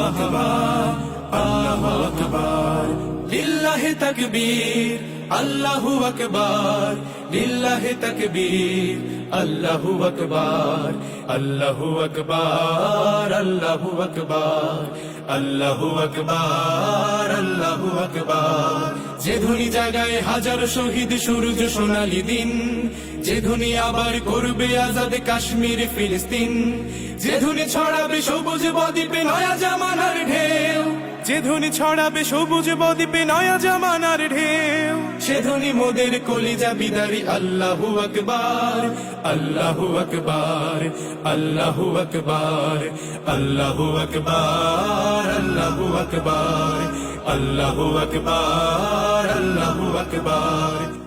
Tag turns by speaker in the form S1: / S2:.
S1: আকবার, আল্লাহু আকবার, লিল্লাহি তাকবীর, আল্লাহু আকবার, লিল্লাহি তাকবীর, আল্লাহু আকবার, আল্লাহু আকবার, আল্লাহু আকবার, আল্লাহু আকবার, আল্লাহু আকবার। যে ধ্বনি জাগায় হাজারো শহীদ সূরজ সোনালী দিন, যে ধ্বনি আবার করবে আজাদ কাশ্মীর ফিলিস্তিন, যে ধ্বনি ছড়াবে সবুজ বদ্বীপে নয়া জামানার ঢেউ, যে ধ্বনি ছড়াবে সবুজ বদ্বীপে নয়া জামানার ঢেউ, সে ধ্বনি মোদের কলিজা বিদারি আল্লাহু আকবার, আল্লাহু আকবার, আল্লাহু আকবার, আল্লাহু আকবার, আল্লাহু আকবার, আল্লাহু আকবার, আল্লাহু আকবার।